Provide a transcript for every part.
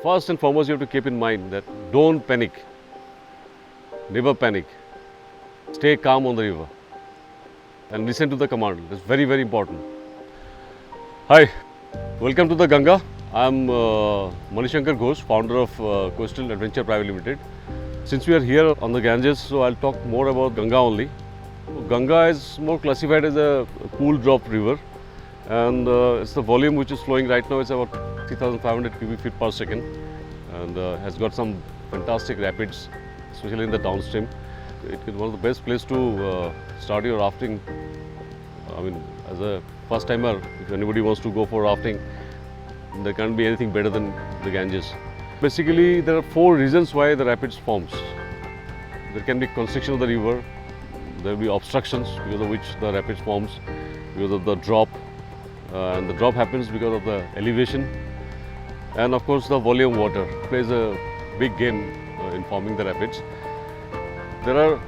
First and foremost, you have to keep in mind that don't panic. Never panic. Stay calm on the river and listen to the command. That's very, very important. Hi, welcome to the Ganga. I'm Manishankar Ghosh, founder of Coastal Adventure Private Limited. Since we are here on the Ganges, so I'll talk more about Ganga only. Ganga is more classified as a pool drop river, and it's the volume which is flowing right now is about 3,500 cubic feet per second, and has got some fantastic rapids, especially in the downstream. It is one of the best places to start your rafting. I mean, as a first timer, if anybody wants to go for rafting, there can't be anything better than the Ganges. Basically, there are 4 reasons why the rapids forms. There can be constriction of the river, there will be obstructions because of which the rapids forms, because of the drop, and the drop happens because of the elevation, and of course the volume of water plays a big game in forming the rapids. There are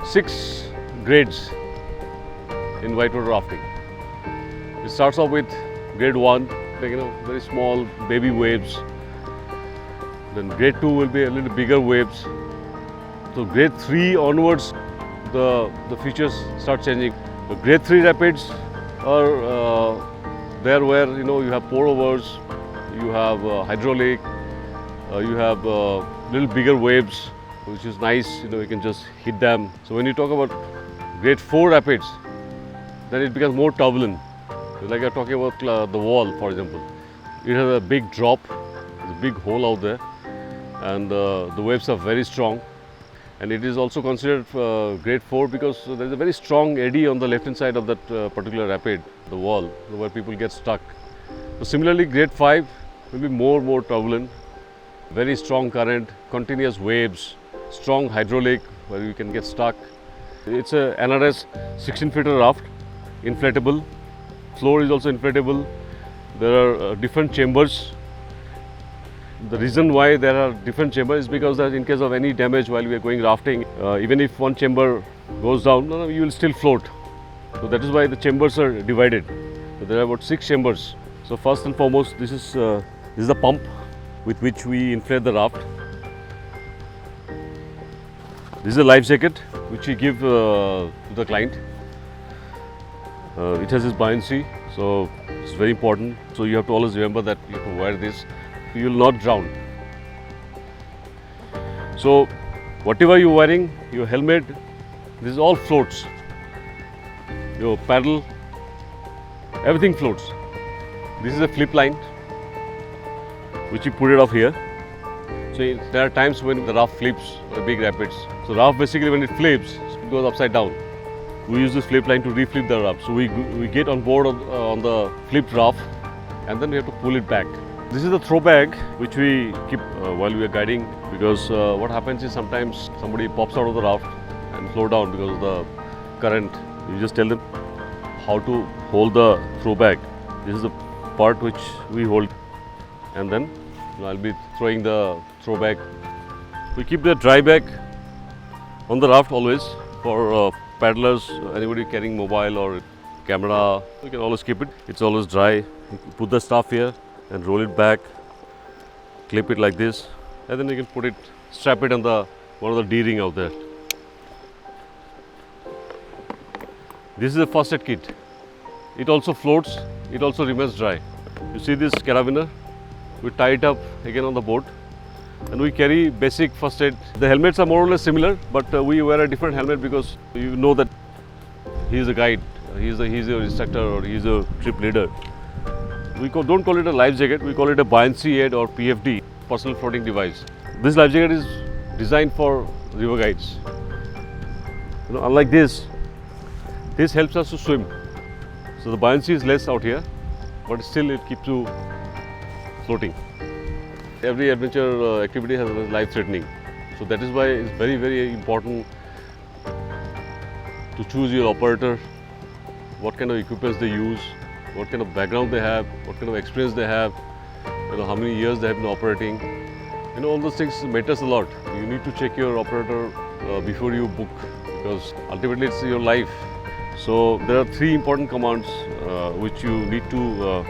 6 grades in whitewater rafting. It starts off with grade 1, like, very small baby waves. Then grade 2 will be a little bigger waves. So grade 3 onwards, the features start changing. The grade 3 rapids are there where you have pour overs, you have hydraulic, you have little bigger waves, which is nice. You can just hit them. So when you talk about grade 4 rapids, then it becomes more turbulent. Like you're talking about the wall, for example. It has a big drop, there's a big hole out there, and the waves are very strong. And it is also considered grade 4 because there is a very strong eddy on the left hand side of that particular rapid, the wall, where people get stuck. So similarly, grade 5 will be more turbulent, very strong current, continuous waves, strong hydraulic where you can get stuck. It's a NRS 16-footer raft, inflatable. Floor is also inflatable. There are different chambers. The reason why there are different chambers is because that in case of any damage while we are going rafting, even if one chamber goes down, you will still float. So that is why the chambers are divided. So there are about 6 chambers. So first and foremost, this is the pump with which we inflate the raft. This is a life jacket which we give to the client. It has its buoyancy, so it's very important. So you have to always remember that you have to wear this. You will not drown. So whatever you are wearing, your helmet, this all floats. Your paddle, everything floats. This is a flip line which you put it off here. So there are times when the raft flips or big rapids. So raft basically when it flips, it goes upside down. We use this flip line to reflip the raft. So we get on board on the flipped raft, and then we have to pull it back. This is the throw bag which we keep while we are guiding, because what happens is sometimes somebody pops out of the raft and flow down because of the current. You just tell them how to hold the throw bag. This is the part which we hold, and then I'll be throwing the throw bag. We keep the dry bag on the raft always for paddlers, anybody carrying mobile or camera. You can always keep it. It's always dry. You put the stuff here and roll it back, clip it like this, and then you can put it, strap it on the one of the D-ring out there. This is a first aid kit. It also floats, it also remains dry. You see this carabiner? We tie it up again on the boat, and we carry basic first aid. The helmets are more or less similar, but we wear a different helmet because you know that he is a guide, he's your instructor, or he's a trip leader. We don't call it a life jacket, we call it a buoyancy aid or PFD, personal floating device. This life jacket is designed for river guides. Unlike this helps us to swim. So the buoyancy is less out here, but still it keeps you floating. Every adventure activity has life-threatening. So that is why it's very, very important to choose your operator, what kind of equipment they use, what kind of background they have, what kind of experience they have, how many years they have been operating. All those things matters a lot. You need to check your operator before you book, because ultimately it's your life. So there are 3 important commands which you need to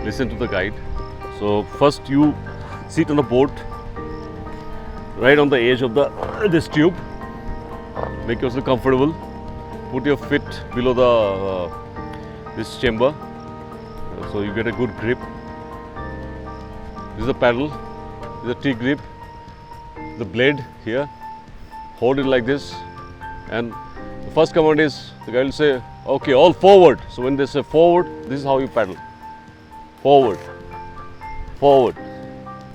listen to the guide. So first you Seat on the boat, right on the edge of this tube. Make yourself comfortable. Put your feet below this chamber, so you get a good grip. This is the paddle. This is the T-grip. The blade here. Hold it like this, and the first command is the guy will say, "Okay, all forward." So when they say forward, this is how you paddle. Forward, forward.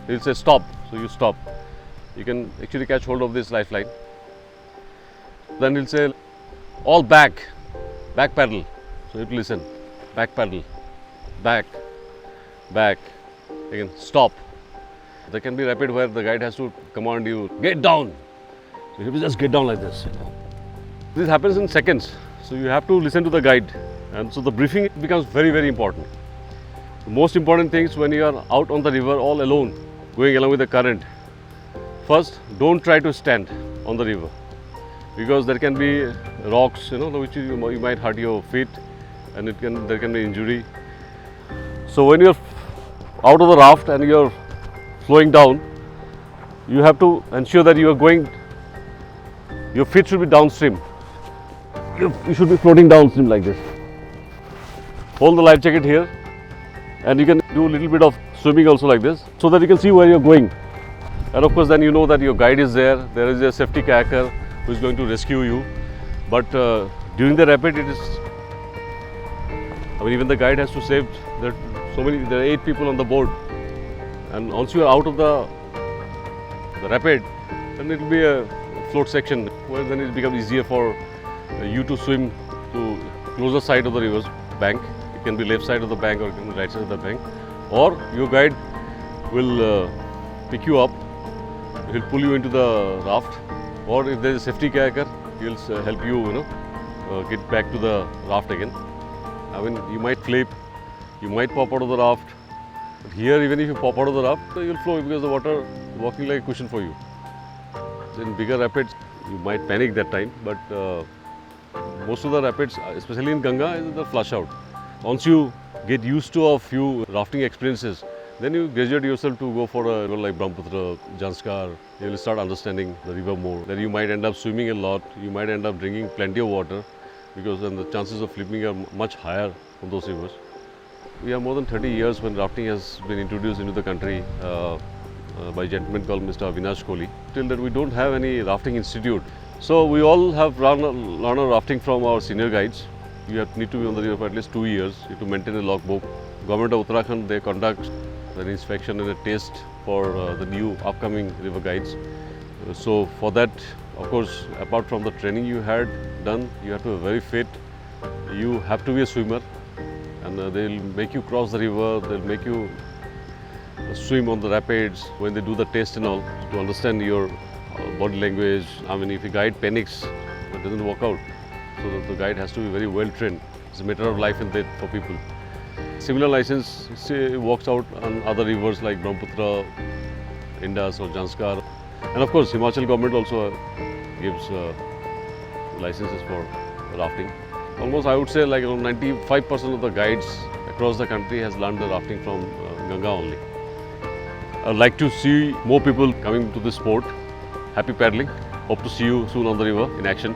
He'll say stop, so you stop. You can actually catch hold of this lifeline. Then he'll say all back, back paddle. So you have to listen, back paddle, back, back. Again, stop. There can be rapid where the guide has to command you, get down. So you have to just get down like this. This happens in seconds. So you have to listen to the guide. And so the briefing becomes very, very important. The most important things when you are out on the river all alone, going along with the current. First, don't try to stand on the river, because there can be rocks, which you might hurt your feet, and there can be injury. So when you're out of the raft and you're flowing down, you have to ensure that you are going, your feet should be downstream. You should be floating downstream like this. Hold the life jacket here, and you can do a little bit of swimming also like this, so that you can see where you're going. And of course then you know that your guide is there. There is a safety kayaker who is going to rescue you. But during the rapid, even the guide has to save. There are 8 people on the board, and once you are out of the rapid, then it will be a float section where then it becomes easier for you to swim to closer side of the river's bank. It can be left side of the bank or it can be right side of the bank, or your guide will pick you up. He'll pull you into the raft, or if there is a safety kayaker, he'll help you, get back to the raft again. You might flip, you might pop out of the raft, but here even if you pop out of the raft, you'll flow because the water is walking like a cushion for you. So in bigger rapids, you might panic that time, but most of the rapids, especially in Ganga, is the flush out. Once you get used to a few rafting experiences, then you graduate yourself to go for a river like Brahmaputra, Janskar. You will start understanding the river more. Then you might end up swimming a lot. You might end up drinking plenty of water, because then the chances of flipping are much higher on those rivers. We have more than 30 years when rafting has been introduced into the country by a gentleman called Mr. Avinash Kohli. Till that we don't have any rafting institute. So we all have learned rafting from our senior guides. You need to be on the river for at least 2 years. You have to maintain a logbook. Government of Uttarakhand, they conduct an inspection and a test for the new upcoming river guides. So for that, of course, apart from the training you had done, you have to be very fit. You have to be a swimmer, and they'll make you cross the river. They'll make you swim on the rapids when they do the test and all, to understand your body language. If a guide panics, it doesn't work out. So the guide has to be very well trained. It's a matter of life and death for people. Similar license works out on other rivers like Brahmaputra, Indus or Janskar. And of course, Himachal government also gives licenses for rafting. Almost I would say like around 95% of the guides across the country has learned the rafting from Ganga only. I'd like to see more people coming to this sport. Happy paddling. Hope to see you soon on the river in action.